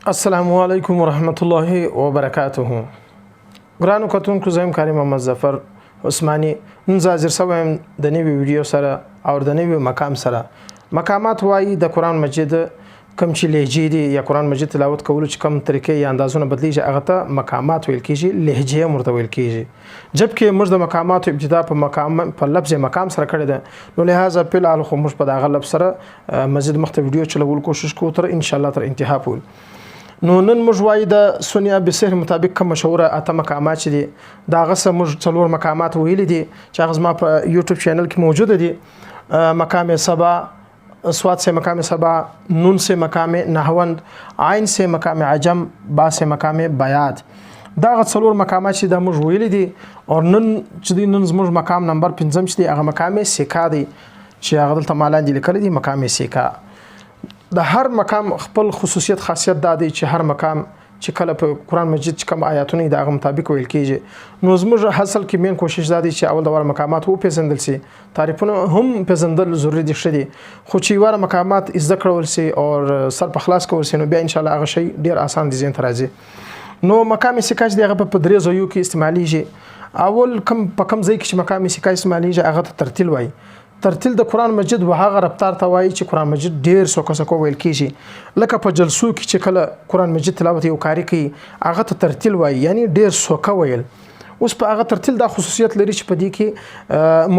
السلام علیکم ورحمت الله وبرکاته. ګرانو کتونکو زم قاری محمد زفر usmani نن حاضر شوم د نوې ویډیو سره او د نوې مقام سره. مقامات وایي د قران مجید کوم چې لهجې دي یا قران مجید تلاوت کول چې کوم طریقې یا اندازونه بدلیږي هغه ته مقامات ویل کیږي، لهجه مرته ویل کیږي. جبکې موږ د مقامات ابتدا په مقام په لفظ مقام سره کړی ده، نو لهدا په لال خو موږ په دغه لفظ سره مزید مخته ویډیو چلول کوشش کوو تر ان شاء الله تر انتها پول. نو نن موږ وایي د سنیا بسحر مطابق کوم مشهوره اته مقامات چې دي دا غسه موږ څلور مقامات ویل دي چې هغه زما په یوټیوب چینل کې موجود دي. مقام سبا، صاد سے مقام سبا، نون سے مقام نحوند، عین سے مقام عجم، با سے مقام بیات. دا څلور مقامات چې د موږ ویل دي او نن چې د نن زموږ مقام نمبر 5 چې دی هغه مقام سیکا دی چې هغه دلته مالاندې لیکل دي مقام سیکا. د هر مقام خپل خصوصیت خاصیت دا دی چې هر مقام چې کله په قران مجید چې کوم آیاتونه د هغه مطابق ویل کیږي. نو زموږ حاصل کې مین کوشش دا دی چې اول د ور مقامات وو پیژندل سي، تعریفونه هم پیژندل ضروری دي شدي، خو چې ور مقامات زده کړول سي او سر په خلاص کول سي نو بیا ان شاء الله هغه شی ډیر آسان دي زین ترازي. نو مقام سیکاج دی هغه په درې ځایو کې استعماليږي. اول کم په کم ځای کې چې مقام سیکاج استعماليږي هغه ترتیل وایي. ترتیل د قران مجید وهغه رفتار ته وایي چې قران مجید ډیر سوکو ویل کیږي. لکه په جلسو کې چې کله قران مجید تلاوت یو قاری کوي هغه ته ترتیل وایي، یعنی ډیر سوکو ویل. اوس په هغه ترتیل دا خصوصیت لري چې په دې کې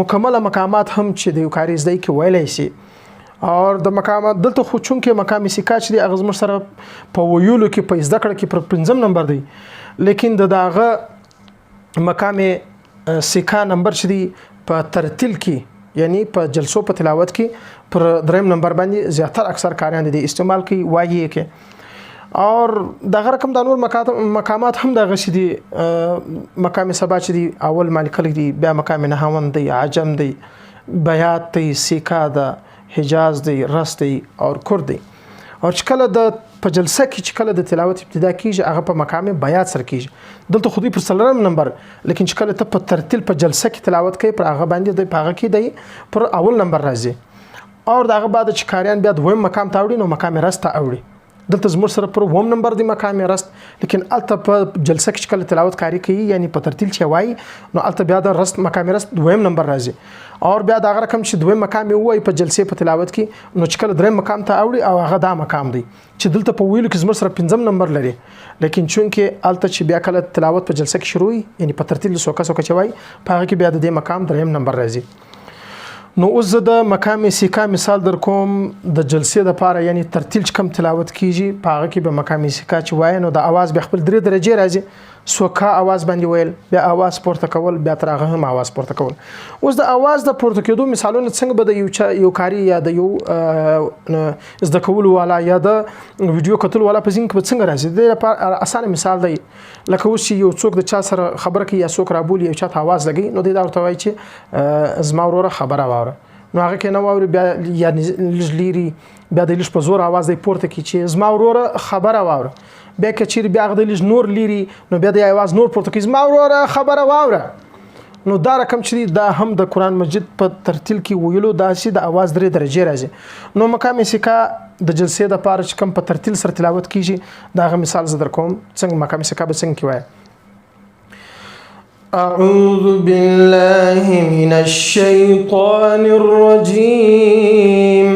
مکمل مقامات هم چې د یو قاری زده کې ویلای شي. او د مقامات دلته خو چون کې مقام سیکا چې د اغزمر سره په ویولو کې په زده کړه کې پر 5 نمبر دی، لیکن دغه مقام سیکا نمبر چې دی په ترتیل کې یعنی په جلسو په تلاوت کې پر 3 نمبر باندې زیاتره اکثر کاریان دي استعمال کوي وایي کې. او دغه رقم د نور مقامات هم دغه شې دي. مقام سبا چې دی اول مالک دي، بیا مقام نحوند دی، عجم دی، بیات دی، سیکا ده، حجاز دی، رس دی او کرد دی. او چې کله د په جلسه کې چې کله د تلاوت ابتدا کیږي هغه په مقام بیات سره کیږي. دلته خو دې پر 3 نمبر، لیکن چې کله ته په ترتیل په جلسه کې تلاوت کوي پر هغه باندې د هغه کې دی پر اول نمبر راځي. او دغه بعد چې کاریان بیا دویم مقام ته وړي نو مقام رست اوړي. دلته زموږ سره پر 1 نمبر دی مقام رست، لیکن الته په جلسه کې کله تلاوت کاری کوي یعنی په ترتیل چې وایي نو الته بیا د رست مقام رست دویم نمبر راځي. او بیا دا رقم چې دویم مقام وای په جلسه په تلاوت کې نو چې کله دریم مقام ته اوړي او هغه دا مقام دی چې دلته په ویلو کې زموږ سره 5 نمبر لري، لیکن چون کې الته چې بیا کله تلاوت په جلسه کې شروع یعنی په ترتیل سوکا چې وای په هغه کې بیا د دې مقام دریم نمبر راځي. نو اوس د مقام سیکا مثال در کوم د جلسې د پاره یعنی ترتیل چې کم تلاوت کیږي په هغه کې به مقام سیکا چې وای نو د आवाज به خپل 3 درجه راځي. سوکا आवाज باندې ویل، بیا आवाज پورته کول، بیا تر هغه هم आवाज پورته کول. اوس د आवाज د پورته کېدو مثالونه څنګه به د یو کاری یا د یو زده کول والا یا د ویډیو کتل والا په ځین کې څنګه راځي. د لپاره اسانه مثال دی لکه اوس یو څوک د چا سره خبره کوي یا څوک رابول یو چا ته आवाज لګي نو د ورته وایي چې زما وروره خبره واوره. نو هغه کې نو واوري بیا یا لجلیری بیا د لږ په زور आवाज دی پورته کی چې زما وروره خبره واوره. بیا کچیر بیا غد لږ نور لیری نو بیا د आवाज نور پورته کی زما وروره خبره واوره. نو دا رقم چې دا هم د قران مجید په ترتیل کې ویلو داسې د आवाज 3 درجه راځي. نو مقام سیکا د جلسې د پاره چې کوم په ترتیل سره تلاوت کیږي دا غو مثال زدر کوم څنګه مقام سیکا به څنګه کوي. أعوذ بالله من الشيطان الرجيم.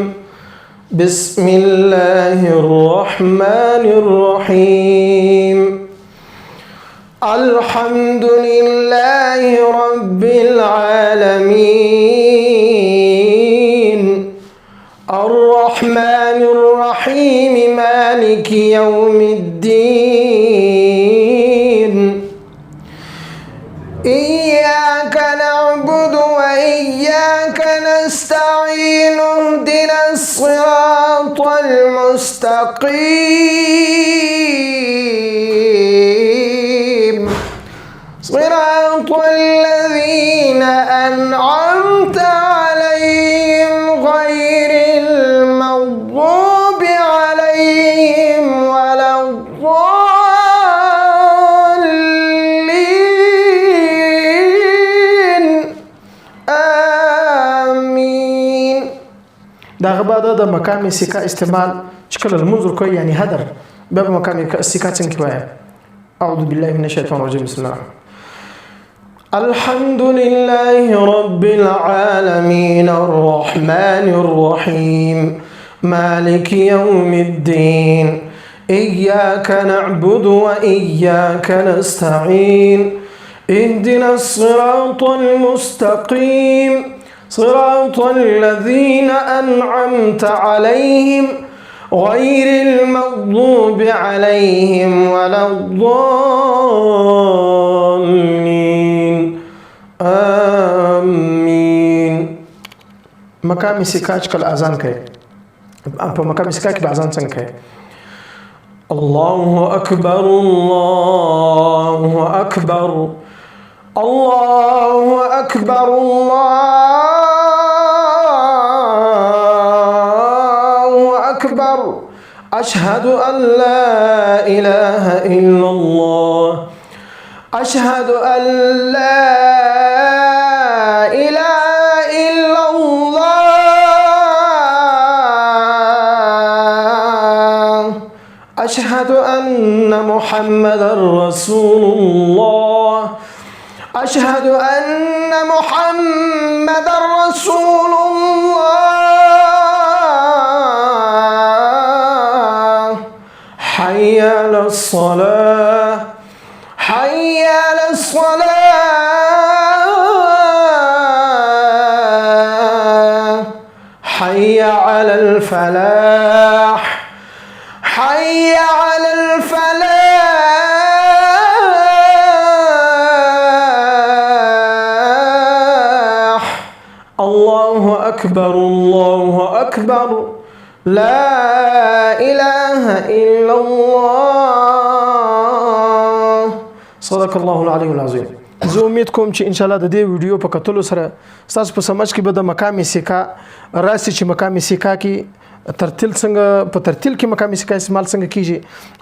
بسم الله الرحمن الرحيم. الحمد لله رب العالمين. الرحمن الرحيم مالك يوم الدين. إياك نعبد وإياك نستعين. اهدنا الصراط المستقيم. صراط الذين أنعمت عليهم غير المغضوب عليهم ولا دغه بعد د مقام سیکا استعمال چې کله منظور کوي یعنی هدر باب مقام السكا څنګه أعوذ بالله من الشيطان الرجيم بسم الله. الحمد لله رب العالمين الرحمن الرحيم مالك يوم الدين إياك نعبد وإياك نستعين اهدنا الصراط المستقيم صراط الذين أنعمت عليهم غير المغضوب عليهم ولا الضالين آمين. مقام سیکا کل اذان کوي په مقام سیکا کې به اذان څنګه کوي؟ الله أكبر الله أكبر الله أكبر الله أكبر أشهد أن لا إله إلا الله أشهد أن لا إله إلا الله أشهد أن محمدا رسول الله أشهد أن محمدا رسول الله حي على الصلاة حي على الصلاة حي على الفلاح حي على الفلاح. الله أكبر الله أكبر لا إله إلا الله. صدق الله العلي العظيم. زه امید کوم چې ان شاء الله د دې ویډیو په کتلو سره تاسو په سمجھ کې به د مقام سیکا راسي چې مقام سیکا کې ترتیل څنګه په ترتیل کې مقام سیکا استعمال څنګه کیږي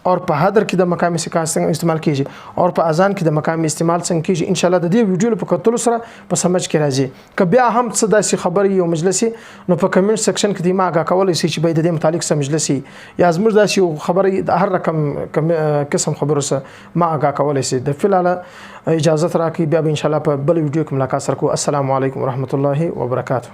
او په حاضر کې د مقام سیکا څنګه استعمال کیږي او په اذان کې د مقام استعمال څنګه کیږي ان شاء الله د دې ویډیو په کتلو سره په سمجھ کې راځي. که بیا هم څه داسې خبرې یو مجلسي نو په کمنټ سیکشن کې ما آگاه کولای شي چې به د دې متعلق سم مجلسي یا زموږ داسې خبرې د هر رقم قسم خبرو سره ما آگاه کولای شي. د فلال اجازه راکړئ بیا ان شاء الله په بل ویډیو کې ملاقات سره کو. السلام علیکم ورحمت الله وبرکاته.